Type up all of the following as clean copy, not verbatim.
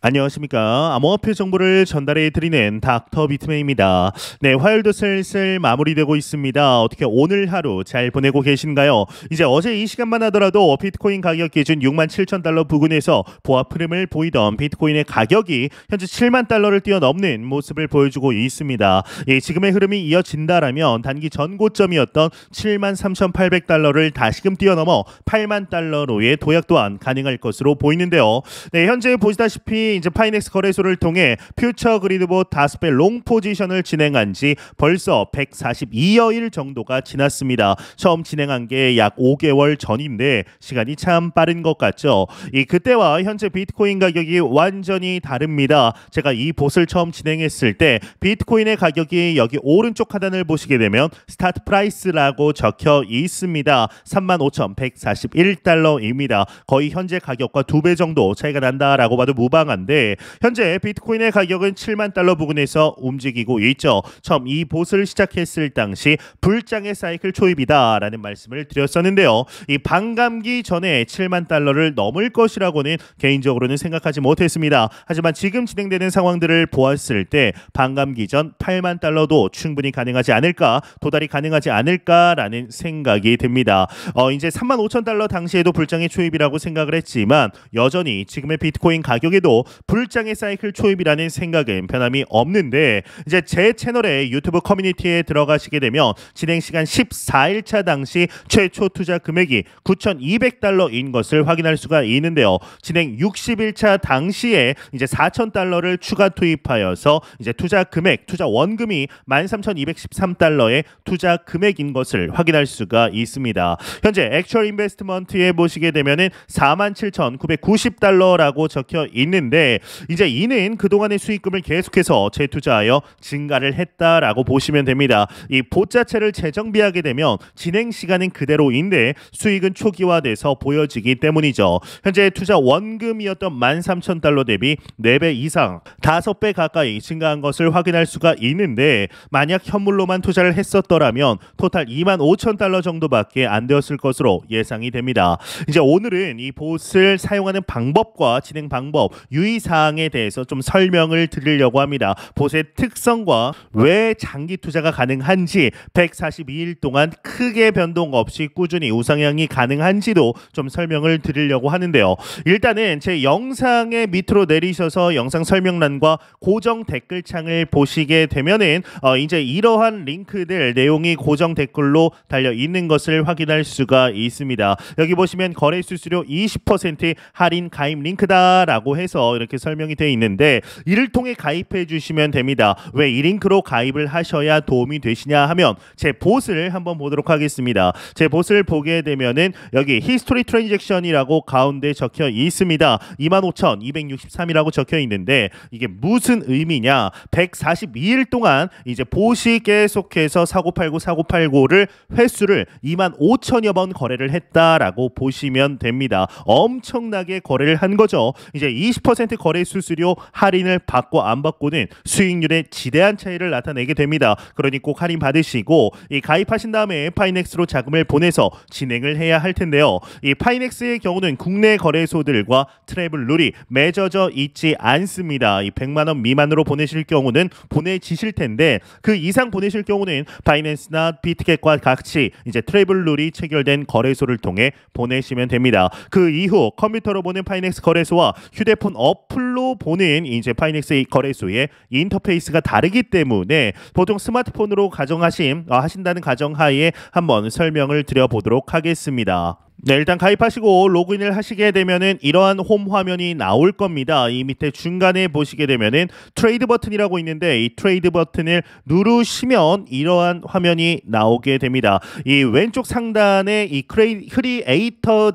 안녕하십니까. 암호화폐 정보를 전달해 드리는 닥터 비트맨입니다. 네, 화요일도 슬슬 마무리되고 있습니다. 어떻게 오늘 하루 잘 보내고 계신가요? 이제 어제 이 시간만 하더라도 비트코인 가격 기준 67,000달러 부근에서 보합 흐름을 보이던 비트코인의 가격이 현재 7만 달러를 뛰어넘는 모습을 보여주고 있습니다. 예, 지금의 흐름이 이어진다라면 단기 전고점이었던 73,800달러를 다시금 뛰어넘어 8만 달러로의 도약 또한 가능할 것으로 보이는데요. 네, 현재 보시다시피 이제 파이넥스 거래소를 통해 퓨처 그리드봇 5배 롱 포지션을 진행한 지 벌써 142여일 정도가 지났습니다. 처음 진행한 게 약 5개월 전인데 시간이 참 빠른 것 같죠. 그때와 현재 비트코인 가격이 완전히 다릅니다. 제가 이 봇을 처음 진행했을 때 비트코인의 가격이 여기 오른쪽 하단을 보시게 되면 스타트 프라이스라고 적혀 있습니다. 35,141달러입니다. 거의 현재 가격과 2배 정도 차이가 난다라고 봐도 무방한데 현재 비트코인의 가격은 7만 달러 부근에서 움직이고 있죠. 처음 이 봇을 시작했을 당시 불장의 사이클 초입이다라는 말씀을 드렸었는데요. 이 반감기 전에 7만 달러를 넘을 것이라고는 개인적으로는 생각하지 못했습니다. 하지만 지금 진행되는 상황들을 보았을 때 반감기 전 8만 달러도 충분히 가능하지 않을까, 도달이 가능하지 않을까라는 생각이 듭니다. 이제 35,000달러 당시에도 불장의 초입이라고 생각을 했지만 여전히 지금의 비트코인 가격에도 불장의 사이클 초입이라는 생각은 변함이 없는데 이제 제 채널의 유튜브 커뮤니티에 들어가시게 되면 진행 시간 14일차 당시 최초 투자 금액이 9,200달러인 것을 확인할 수가 있는데요. 진행 60일차 당시에 이제 4,000달러를 추가 투입하여서 이제 투자 금액, 투자 원금이 13,213달러의 투자 금액인 것을 확인할 수가 있습니다. 현재 액츄얼 인베스트먼트에 보시게 되면은 47,990달러라고 적혀 있는데 이제 이는 그동안의 수익금을 계속해서 재투자하여 증가를 했다라고 보시면 됩니다. 이 봇 자체를 재정비하게 되면 진행 시간은 그대로인데 수익은 초기화돼서 보여지기 때문이죠. 현재 투자 원금이었던 13,000달러 대비 4배 이상 5배 가까이 증가한 것을 확인할 수가 있는데 만약 현물로만 투자를 했었더라면 토탈 25,000달러 정도밖에 안 되었을 것으로 예상이 됩니다. 이제 오늘은 이 봇을 사용하는 방법과 진행 방법, 유의사항에 대해서 좀 설명을 드리려고 합니다. 봇의 특성과 왜 장기 투자가 가능한지, 142일 동안 크게 변동 없이 꾸준히 우상향이 가능한지도 좀 설명을 드리려고 하는데요. 일단은 제 영상의 밑으로 내리셔서 영상 설명란과 고정 댓글창을 보시게 되면은 이제 이러한 링크들 내용이 고정 댓글로 달려 있는 것을 확인할 수가 있습니다. 여기 보시면 거래 수수료 20% 할인 가입 링크다라고 해서 이렇게 설명이 되어 있는데 이를 통해 가입해 주시면 됩니다. 왜 이 링크로 가입을 하셔야 도움이 되시냐 하면 제 봇을 한번 보도록 하겠습니다. 제 봇을 보게 되면은 여기 히스토리 트랜잭션이라고 가운데 적혀 있습니다. 25,263이라고 적혀 있는데 이게 무슨 의미냐? 142일 동안 이제 봇이 계속해서 사고팔고를 횟수를 25,000여 번 거래를 했다라고 보시면 됩니다. 엄청나게 거래를 한 거죠. 이제 20% 거래 수수료 할인을 받고 안 받고는 수익률에 지대한 차이를 나타내게 됩니다. 그러니 꼭 할인 받으시고 이 가입하신 다음에 파이넥스로 자금을 보내서 진행을 해야 할 텐데요. 이 파이넥스의 경우는 국내 거래소들과 트래블 룰이 맺어져 있지 않습니다. 이 100만 원 미만으로 보내실 경우는 보내지실 텐데 그 이상 보내실 경우는 바이낸스나 비트겟과 같이 이제 트래블 룰이 체결된 거래소를 통해 보내시면 됩니다. 그 이후 컴퓨터로 보는 파이넥스 거래소와 휴대폰 어플로 보는 이제 파이넥스 거래소의 인터페이스가 다르기 때문에 보통 스마트폰으로 하신다는 가정하에 한번 설명을 드려보도록 하겠습니다. 네, 일단 가입하시고 로그인을 하시게 되면은 이러한 홈 화면이 나올 겁니다. 이 밑에 중간에 보시게 되면은 트레이드 버튼이라고 있는데 이 트레이드 버튼을 누르시면 이러한 화면이 나오게 됩니다. 이 왼쪽 상단에 이 크리에이트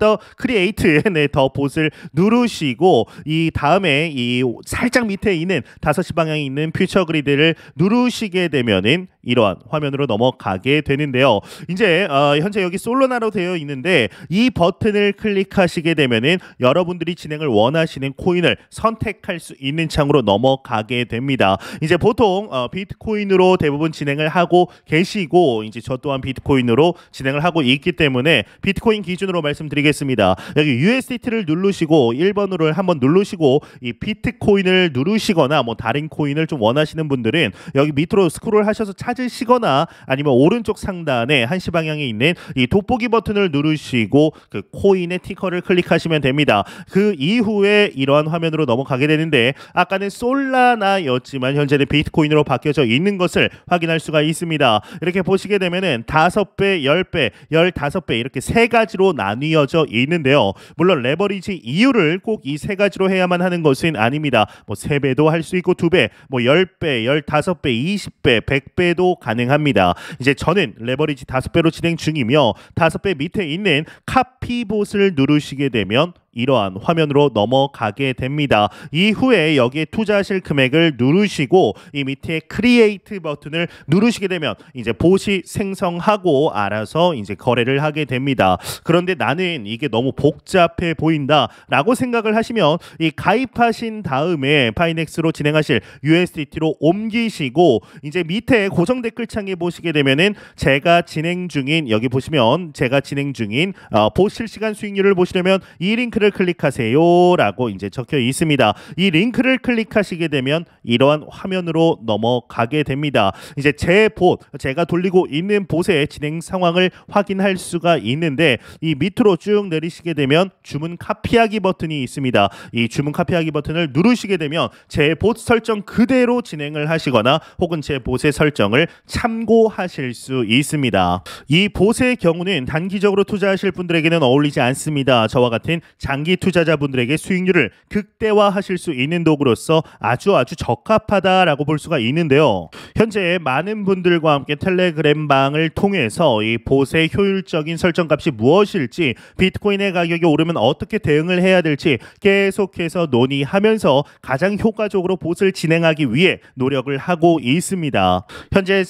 더 봇을 누르시고 이 다음에 이 살짝 밑에 있는 5시 방향에 있는 퓨처 그리드를 누르시게 되면은 이러한 화면으로 넘어가게 되는데요. 이제 현재 여기 솔로나로 되어 있는데 이 이 버튼을 클릭하시게 되면은 여러분들이 진행을 원하시는 코인을 선택할 수 있는 창으로 넘어가게 됩니다. 이제 보통 비트코인으로 대부분 진행을 하고 계시고 이제 저 또한 비트코인으로 진행을 하고 있기 때문에 비트코인 기준으로 말씀드리겠습니다. 여기 USDT를 누르시고 1번으로 한번 누르시고 이 비트코인을 누르시거나 뭐 다른 코인을 좀 원하시는 분들은 여기 밑으로 스크롤 하셔서 찾으시거나 아니면 오른쪽 상단에 한시 방향에 있는 이 돋보기 버튼을 누르시고 그 코인의 티커를 클릭하시면 됩니다. 그 이후에 이러한 화면으로 넘어가게 되는데 아까는 솔라나였지만 현재는 비트코인으로 바뀌어져 있는 것을 확인할 수가 있습니다. 이렇게 보시게 되면은 5배, 10배, 15배 이렇게 세 가지로 나뉘어져 있는데요. 물론 레버리지 이유를 꼭 이 세 가지로 해야만 하는 것은 아닙니다. 뭐 3배도 할 수 있고 2배, 뭐 10배, 15배, 20배, 100배도 가능합니다. 이제 저는 레버리지 5배로 진행 중이며 5배 밑에 있는 카피봇을 누르시게 되면 이러한 화면으로 넘어가게 됩니다. 이후에 여기에 투자하실 금액을 누르시고 이 밑에 크리에이트 버튼을 누르시게 되면 이제 봇이 생성하고 알아서 이제 거래를 하게 됩니다. 그런데 나는 이게 너무 복잡해 보인다 라고 생각을 하시면 이 가입하신 다음에 파이넥스로 진행하실 USDT로 옮기시고 이제 밑에 고정 댓글창에 보시게 되면은 제가 진행 중인 여기 보시면 제가 진행 중인 봇 실시간 수익률을 보시려면 이 링크를 클릭하세요 라고 이제 적혀 있습니다. 이 링크를 클릭하시게 되면 이러한 화면으로 넘어가게 됩니다. 이제 제 봇, 제가 돌리고 있는 봇의 진행 상황을 확인할 수가 있는데 이 밑으로 쭉 내리시게 되면 주문 카피하기 버튼이 있습니다. 이 주문 카피하기 버튼을 누르시게 되면 제 봇 설정 그대로 진행을 하시거나 혹은 제 봇의 설정을 참고하실 수 있습니다. 이 봇의 경우는 단기적으로 투자하실 분들에게는 어울리지 않습니다. 저와 같은 장기 투자자분들에게 수익률을 극대화하실 수 있는 도구로서 아주 적합하다라고 볼 수가 있는데요. 현재 많은 분들과 함께 텔레그램방을 통해서 이 봇의 효율적인 설정값이 무엇일지 비트코인의 가격이 오르면 어떻게 대응을 해야 될지 계속해서 논의하면서 가장 효과적으로 봇을 진행하기 위해 노력을 하고 있습니다. 현재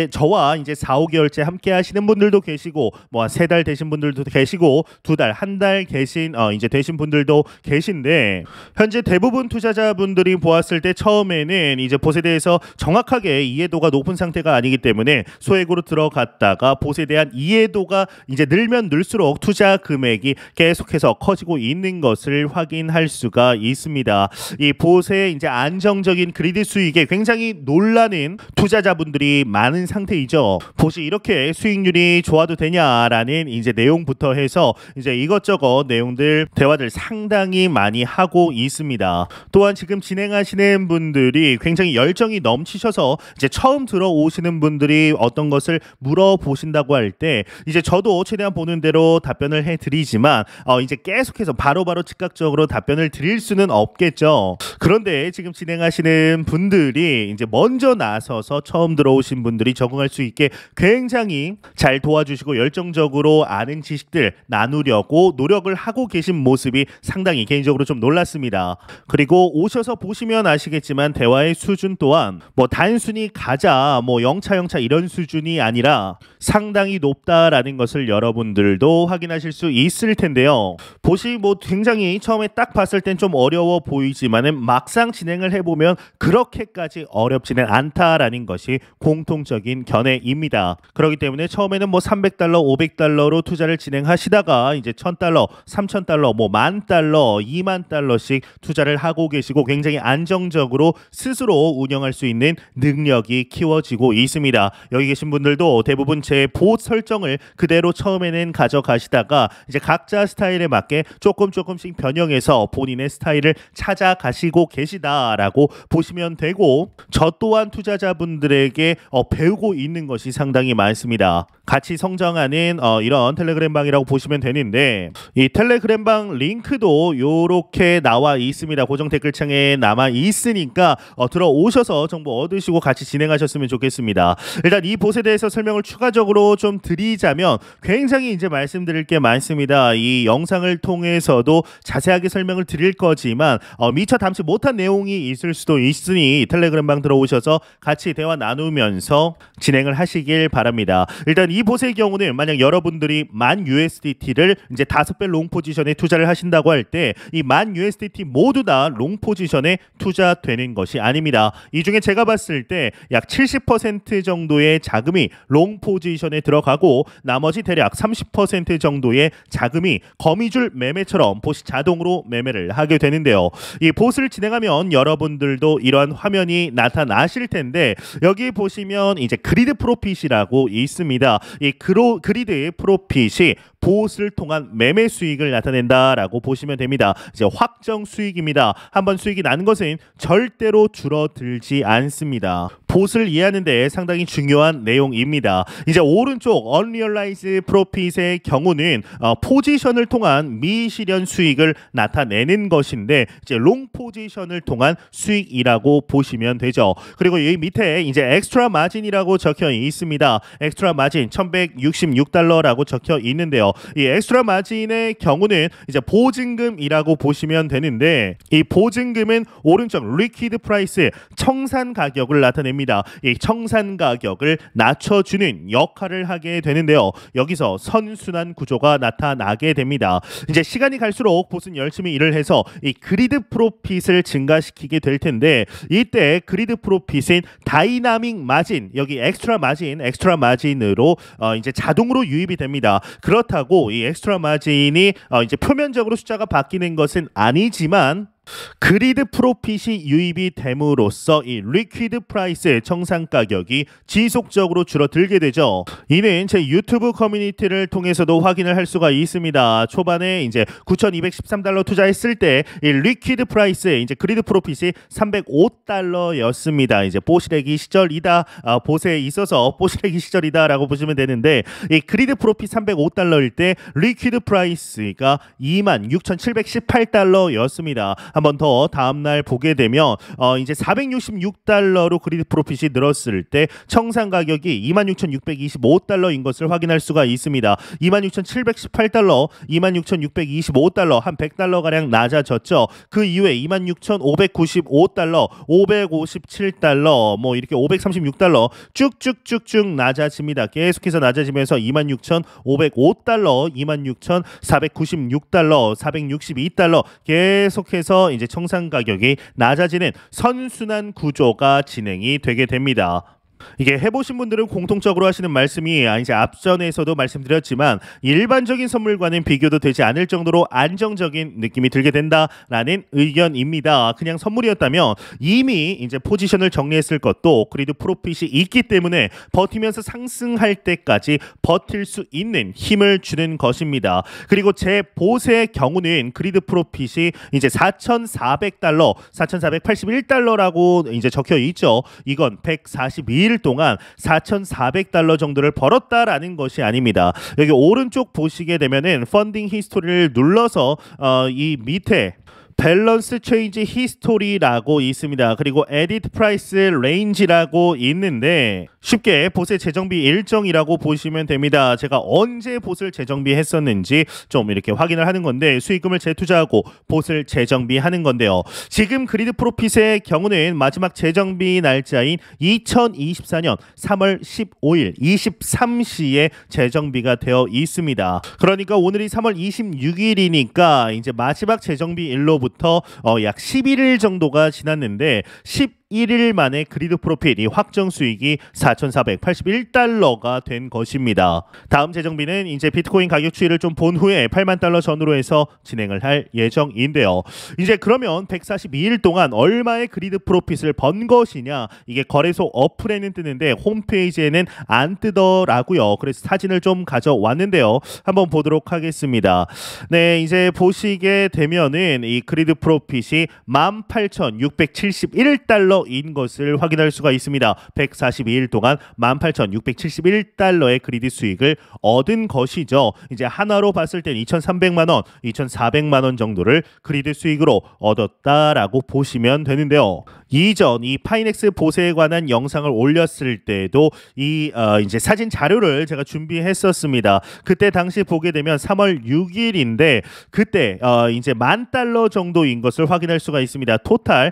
저와 이제 4, 5개월째 함께 하시는 분들도 계시고 뭐 3달 되신 분들도 계시고 2달, 1달 계신 이제 되신 분들도 계신데 현재 대부분 투자자분들이 보았을 때 처음에는 이제 봇에 대해서 정확하게 이해도가 높은 상태가 아니기 때문에 소액으로 들어갔다가 봇에 대한 이해도가 이제 늘면 늘수록 투자 금액이 계속해서 커지고 있는 것을 확인할 수가 있습니다. 이 봇의 이제 안정적인 그리드 수익에 굉장히 놀라는 투자자분들이 많은 상태이죠. 봇이 이렇게 수익률이 좋아도 되냐라는 이제 내용부터 해서 이제 이것저것 내용들 대화들 상당히 많이 하고 있습니다. 또한 지금 진행하시는 분들이 굉장히 열정이 넘치셔서 이제 처음 들어오시는 분들이 어떤 것을 물어보신다고 할 때 이제 저도 최대한 보는 대로 답변을 해드리지만 이제 계속해서 바로바로 즉각적으로 답변을 드릴 수는 없겠죠. 그런데 지금 진행하시는 분들이 이제 먼저 나서서 처음 들어오신 분들이 적응할 수 있게 굉장히 잘 도와주시고 열정적으로 아는 지식들 나누려고 노력을 하고 계신 모습이 상당히 개인적으로 좀 놀랐습니다. 그리고 오셔서 보시면 아시겠지만 대화의 수준 또한 뭐 단순히 가자 뭐 영차 이런 수준이 아니라 상당히 높다라는 것을 여러분들도 확인하실 수 있을 텐데요. 봇이 뭐 굉장히 처음에 딱 봤을 땐 좀 어려워 보이지만은 막상 진행을 해보면 그렇게까지 어렵지는 않다라는 것이 공통적인 견해입니다. 그렇기 때문에 처음에는 뭐 300달러, 500달러로 투자를 진행하시다가 이제 1000달러, 3000달러, 뭐 10,000달러, 20,000달러씩 투자를 하고 계시고 굉장히 안정적으로 스스로 운영할 수 있는 능력이 키워지고 있습니다. 여기 계신 분들도 대부분 제 봇 설정을 그대로 처음에는 가져가시다가 이제 각자 스타일에 맞게 조금씩 변형해서 본인의 스타일을 찾아가시고 계시다라고 보시면 되고 저 또한 투자자분들에게 배우고 있는 것이 상당히 많습니다. 같이 성장하는 이런 텔레그램방이라고 보시면 되는데 이 텔레그램방 영상 링크도 요렇게 나와 있습니다. 고정 댓글창에 남아 있으니까 들어오셔서 정보 얻으시고 같이 진행하셨으면 좋겠습니다. 일단 이 봇에 대해서 설명을 추가적으로 좀 드리자면 굉장히 이제 말씀드릴 게 많습니다. 이 영상을 통해서도 자세하게 설명을 드릴 거지만 미처 담지 못한 내용이 있을 수도 있으니 텔레그램방 들어오셔서 같이 대화 나누면서 진행을 하시길 바랍니다. 일단 이 봇의 경우는 만약 여러분들이 10,000 USDT를 이제 5배 롱 포지션에 투자를 하신다고 할 때 이 10,000 USDT 모두 다 롱 포지션에 투자되는 것이 아닙니다. 이 중에 제가 봤을 때 약 70% 정도의 자금이 롱 포지션에 들어가고 나머지 대략 30% 정도의 자금이 거미줄 매매처럼 봇이 자동으로 매매를 하게 되는데요. 이 봇을 진행하면 여러분들도 이러한 화면이 나타나실 텐데 여기 보시면 이제 그리드 프로핏이라고 있습니다. 이 그리드 프로핏이 봇을 통한 매매 수익을 나타낸다라고 보시면 됩니다. 이제 확정 수익입니다. 한번 수익이 난 것은 절대로 줄어들지 않습니다. 봇을 이해하는 데 상당히 중요한 내용입니다. 이제 오른쪽 unrealized profit의 경우는 포지션을 통한 미실현 수익을 나타내는 것인데 이제 롱 포지션을 통한 수익이라고 보시면 되죠. 그리고 이 밑에 이제 엑스트라 마진이라고 적혀 있습니다. 엑스트라 마진 1166달러라고 적혀 있는데요. 이 엑스트라 마진의 경우는 이제 보증금이라고 보시면 되는데 이 보증금은 오른쪽 리퀴드 프라이스 청산 가격을 나타냅니다. 이 청산 가격을 낮춰주는 역할을 하게 되는데요. 여기서 선순환 구조가 나타나게 됩니다. 이제 시간이 갈수록 봇은 열심히 일을 해서 이 그리드 프로핏을 증가시키게 될 텐데 이때 그리드 프로핏은 다이나믹 마진 여기 엑스트라 마진으로 이제 자동으로 유입이 됩니다. 그렇다고 이 엑스트라 마진이 이제 표면적으로 숫자가 바뀌는 것은 아니지만 그리드 프로핏이 유입이 됨으로써 이 리퀴드 프라이스의 청산 가격이 지속적으로 줄어들게 되죠. 이는 제 유튜브 커뮤니티를 통해서도 확인을 할 수가 있습니다. 초반에 이제 9,213달러 투자했을 때 이 리퀴드 프라이스 이제 그리드 프로핏이 305달러였습니다. 이제 뽀시래기 시절이다. 봇에 있어서 뽀시래기 시절이다라고 보시면 되는데 이 그리드 프로핏 305달러일 때 리퀴드 프라이스가 26,718달러였습니다. 한번 더 다음날 보게 되면 이제 466달러로 그리드 프로핏이 늘었을 때 청산 가격이 26,625달러인 것을 확인할 수가 있습니다. 26,718달러, 26,625달러 한 100달러가량 낮아졌죠. 그 이후에 26,595달러, 557달러, 뭐 이렇게 536달러 쭉쭉쭉쭉 낮아집니다. 계속해서 낮아지면서 26,505달러, 26,496달러, 462달러 계속해서 이제 청산 가격이 낮아지는 선순환 구조가 진행이 되게 됩니다. 이게 해보신 분들은 공통적으로 하시는 말씀이 이제 앞전에서도 말씀드렸지만 일반적인 선물과는 비교도 되지 않을 정도로 안정적인 느낌이 들게 된다라는 의견입니다. 그냥 선물이었다면 이미 이제 포지션을 정리했을 것도 그리드 프로핏이 있기 때문에 버티면서 상승할 때까지 버틸 수 있는 힘을 주는 것입니다. 그리고 제 봇의 경우는 그리드 프로핏이 이제 4,400달러, 4,481달러라고 이제 적혀 있죠. 이건 142일 동안 4,400달러 정도를 벌었다라는 것이 아닙니다. 여기 오른쪽 보시게 되면은 펀딩 히스토리를 눌러서 이 밑에 밸런스 체인지 히스토리라고 있습니다. 그리고 에디트 프라이스 레인지라고 있는데 쉽게 봇의 재정비 일정이라고 보시면 됩니다. 제가 언제 봇을 재정비했었는지 좀 이렇게 확인을 하는 건데 수익금을 재투자하고 봇을 재정비하는 건데요. 지금 그리드 프로핏의 경우는 마지막 재정비 날짜인 2024년 3월 15일 23시에 재정비가 되어 있습니다. 그러니까 오늘이 3월 26일이니까 이제 마지막 재정비 일로부터 약 11일 정도가 지났는데 11일 만에 그리드 프로핏 이 확정 수익이 4,481달러가 된 것입니다. 다음 재정비는 이제 비트코인 가격 추이를 좀 본 후에 8만 달러 전후로 해서 진행을 할 예정인데요. 이제 그러면 142일 동안 얼마의 그리드 프로핏을 번 것이냐, 이게 거래소 어플에는 뜨는데 홈페이지에는 안 뜨더라고요. 그래서 사진을 좀 가져왔는데요. 한번 보도록 하겠습니다. 네, 이제 보시게 되면은 이 그리드 프로핏이 18,671달러 달러인 것을 확인할 수가 있습니다. 142일 동안 18,671달러의 그리드 수익을 얻은 것이죠. 이제 하나로 봤을 땐 2,300만 원, 2,400만 원 정도를 그리드 수익으로 얻었다라고 보시면 되는데요. 이전 이 파이넥스 보세에 관한 영상을 올렸을 때도 이제 사진 자료를 제가 준비했었습니다. 그때 당시 보게 되면 3월 6일인데 그때 이제 $10,000 정도인 것을 확인할 수가 있습니다. 토탈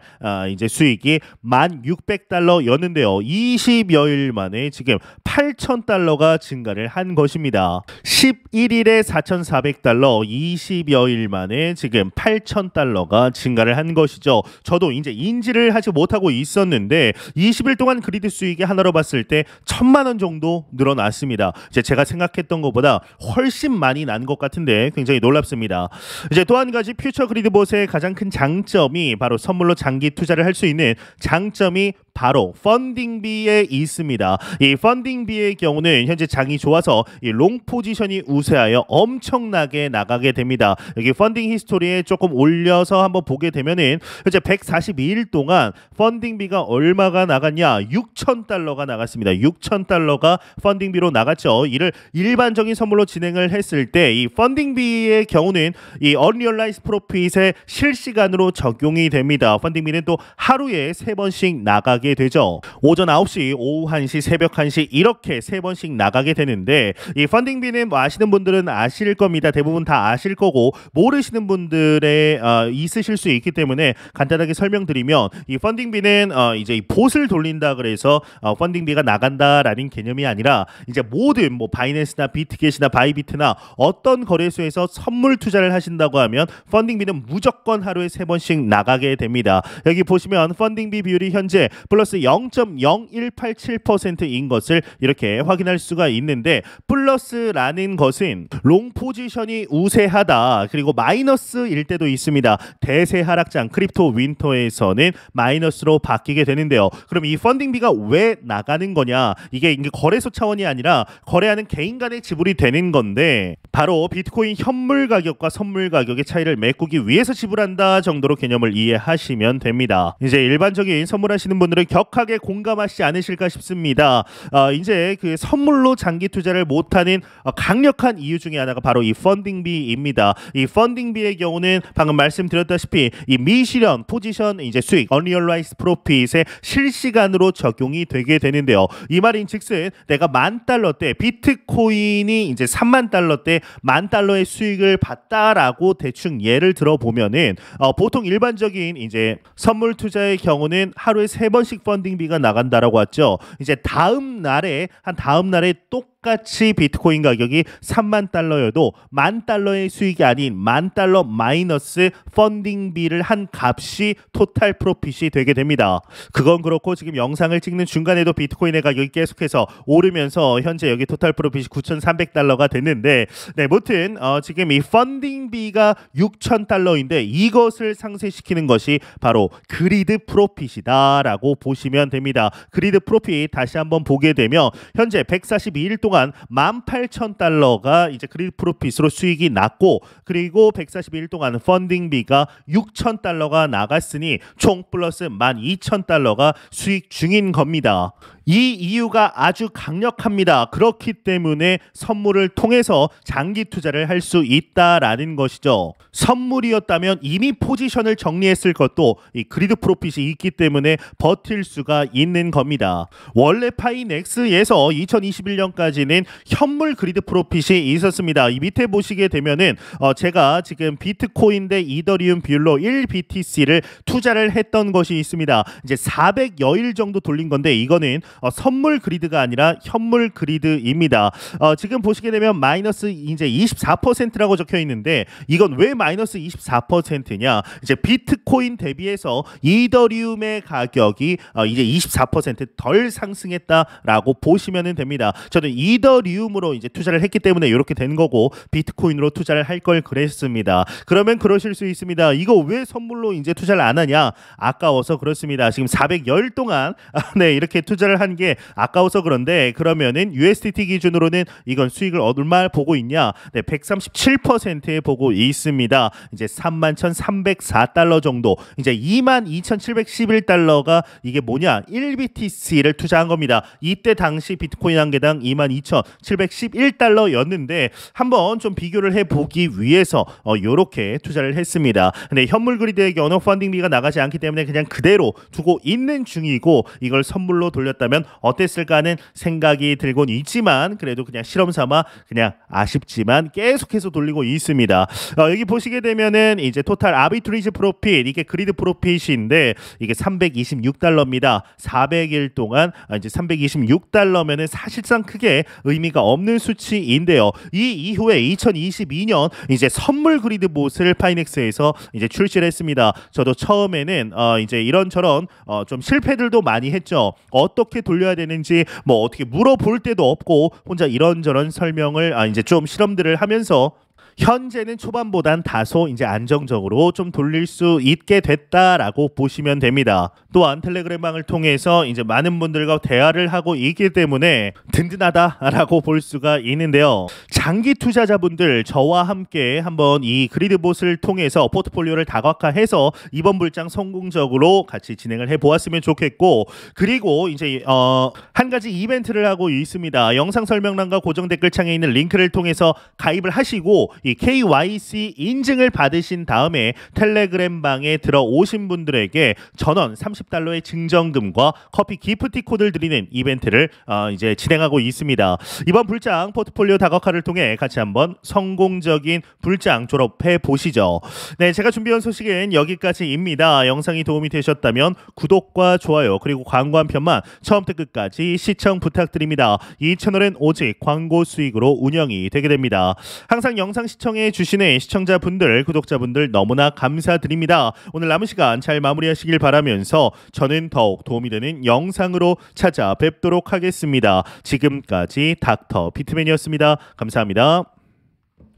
이제 수익이 $1,600였는데요. 20여일 만에 지금 $8,000가 증가를 한 것입니다. 11일에 $4,400, 20여일 만에 지금 $8,000가 증가를 한 것이죠. 저도 이제 인지를 하지 못하고 있었는데 20일 동안 그리드 수익이 하나로 봤을 때 1,000만 원 정도 늘어났습니다. 이제 제가 생각했던 것보다 훨씬 많이 난 것 같은데 굉장히 놀랍습니다. 이제 또 한 가지 퓨처 그리드봇의 가장 큰 장점이 바로 선물로 장기 투자를 할 수 있는 장점이 바로 펀딩비에 있습니다. 이 펀딩비의 경우는 현재 장이 좋아서 이 롱 포지션이 우세하여 엄청나게 나가게 됩니다. 여기 펀딩 히스토리에 조금 올려서 한번 보게 되면은 현재 142일 동안 펀딩비가 얼마가 나갔냐? $6,000가 나갔습니다. $6,000가 펀딩비로 나갔죠. 이를 일반적인 선물로 진행을 했을 때 이 펀딩비의 경우는 이 언리얼라이즈 프로핏에 실시간으로 적용이 됩니다. 펀딩비는 또 하루에 3번씩 나가게 되죠. 오전 9시, 오후 1시, 새벽 1시 이렇게 3번씩 나가게 되는데 이 펀딩비는 뭐 아시는 분들은 아실 겁니다. 대부분 다 아실 거고 모르시는 분들의 있으실 수 있기 때문에 간단하게 설명드리면 이 펀딩비는 이제 이 봇을 돌린다 그래서 펀딩비가 나간다라는 개념이 아니라 이제 모든 뭐 바이낸스나 비트겟이나 바이비트나 어떤 거래소에서 선물 투자를 하신다고 하면 펀딩비는 무조건 하루에 3번씩 나가게 됩니다. 여기 보시면 펀딩비 비율이 현재 플러스 0.0187%인 것을 이렇게 확인할 수가 있는데 플러스라는 것은 롱 포지션이 우세하다 그리고 마이너스일 때도 있습니다. 대세 하락장 크립토 윈터에서는 마이너스로 바뀌게 되는데요. 그럼 이 펀딩비가 왜 나가는 거냐? 이게 거래소 차원이 아니라 거래하는 개인 간의 지불이 되는 건데 바로 비트코인 현물 가격과 선물 가격의 차이를 메꾸기 위해서 지불한다 정도로 개념을 이해하시면 됩니다. 이제 일반적인 선물하시는 분들은 격하게 공감하시지 않으실까 싶습니다. 이제 그 선물로 장기 투자를 못하는 강력한 이유 중에 하나가 바로 이 펀딩비입니다. 이 펀딩비의 경우는 방금 말씀드렸다시피 이 미실현 포지션 이제 수익 언리얼라이즈 프로핏에 실시간으로 적용이 되게 되는데요. 이 말인즉슨 내가 $10,000대 비트코인이 이제 $30,000대 $10,000의 수익을 봤다라고 대충 예를 들어보면은 보통 일반적인 이제 선물 투자의 경우는 하루에 3번씩 펀딩비가 나간다라고 했죠. 이제 다음 날에 똑같이 비트코인 가격이 $30,000여도 $10,000의 수익이 아닌 $10,000 마이너스 펀딩비를 한 값이 토탈 프로핏이 되게 됩니다. 그건 그렇고 지금 영상을 찍는 중간에도 비트코인의 가격이 계속해서 오르면서 현재 여기 토탈 프로핏이 $9,300가 됐는데 네, 무튼 지금 이 펀딩비가 $6,000인데 이것을 상쇄시키는 것이 바로 그리드 프로핏이다라고 보시면 됩니다. 그리드 프로핏 다시 한번 보게 되면 현재 142일 동안 $18,000가 이제 그리드 프로핏으로 수익이 났고 그리고 142일 동안 펀딩비가 $6,000가 나갔으니 총 플러스 $12,000가 수익 중인 겁니다. 이 이유가 아주 강력합니다. 그렇기 때문에 선물을 통해서 장기 투자를 할 수 있다라는 것이죠. 선물이었다면 이미 포지션을 정리했을 것도 이 그리드 프로핏이 있기 때문에 버틸 수가 있는 겁니다. 원래 파이넥스에서 2021년까지는 현물 그리드 프로핏이 있었습니다. 이 밑에 보시게 되면은 제가 지금 비트코인 대 이더리움 비율로 1BTC를 투자를 했던 것이 있습니다. 이제 400여일 정도 돌린 건데 이거는 선물 그리드가 아니라 현물 그리드입니다. 지금 보시게 되면 마이너스 이제 24%라고 적혀 있는데 이건 왜 마이너스 24%냐? 이제 비트코인 대비해서 이더리움의 가격이 이제 24%덜 상승했다라고 보시면 됩니다. 저는 이더리움으로 이제 투자를 했기 때문에 이렇게 된 거고 비트코인으로 투자를 할 걸 그랬습니다. 그러면 그러실 수 있습니다. 이거 왜 선물로 이제 투자를 안 하냐? 아까워서 그렇습니다. 지금 400열 동안 네, 이렇게 투자를 한 투자한 게 아까워서 그런데 그러면은 USDT 기준으로는 이건 수익을 얼마 보고 있냐? 네, 137%에 보고 있습니다. 이제 31,304달러 정도. 이제 22,711달러가 이게 뭐냐? 1BTC를 투자한 겁니다. 이때 당시 비트코인 한 개당 22,711달러였는데 한번 좀 비교를 해 보기 위해서 요렇게 투자를 했습니다. 근데 현물 그리드의 경우 펀딩비가 나가지 않기 때문에 그냥 그대로 두고 있는 중이고 이걸 선물로 돌렸다면 어땠을까 하는 생각이 들곤 있지만 그래도 그냥 실험 삼아 그냥 아쉽지만 계속해서 돌리고 있습니다. 여기 보시게 되면은 이제 토탈 아비트리지 프로핏 이게 그리드 프로핏인데 이게 326달러입니다. 400일 동안 이제 326달러면은 사실상 크게 의미가 없는 수치인데요. 이 이후에 2022년 이제 선물 그리드 봇을 파이넥스에서 이제 출시를 했습니다. 저도 처음에는 이제 이런저런 좀 실패들도 많이 했죠. 어떻게 돌려야 되는지 뭐 어떻게 물어볼 때도 없고 혼자 이런저런 설명을 이제 좀 실험들을 하면서 현재는 초반보단 다소 이제 안정적으로 좀 돌릴 수 있게 됐다라고 보시면 됩니다. 또한 텔레그램방을 통해서 이제 많은 분들과 대화를 하고 있기 때문에 든든하다라고 볼 수가 있는데요. 장기 투자자분들 저와 함께 한번 이 그리드봇을 통해서 포트폴리오를 다각화해서 이번 불장 성공적으로 같이 진행을 해보았으면 좋겠고 그리고 이제 한 가지 이벤트를 하고 있습니다. 영상 설명란과 고정 댓글창에 있는 링크를 통해서 가입을 하시고 이 KYC 인증을 받으신 다음에 텔레그램 방에 들어오신 분들에게 전원 30달러의 증정금과 커피 기프티 코드를 드리는 이벤트를 이제 진행하고 있습니다. 이번 불장 포트폴리오 다각화를 통해 같이 한번 성공적인 불장 졸업해 보시죠. 네, 제가 준비한 소식은 여기까지입니다. 영상이 도움이 되셨다면 구독과 좋아요 그리고 광고 한 편만 처음부터 끝까지 시청 부탁드립니다. 이 채널은 오직 광고 수익으로 운영이 되게 됩니다. 항상 영상 시청해 주시는 시청자분들, 구독자분들 너무나 감사드립니다. 오늘 남은 시간 잘 마무리하시길 바라면서 저는 더욱 도움이 되는 영상으로 찾아뵙도록 하겠습니다. 지금까지 닥터 비트맨이었습니다. 감사합니다.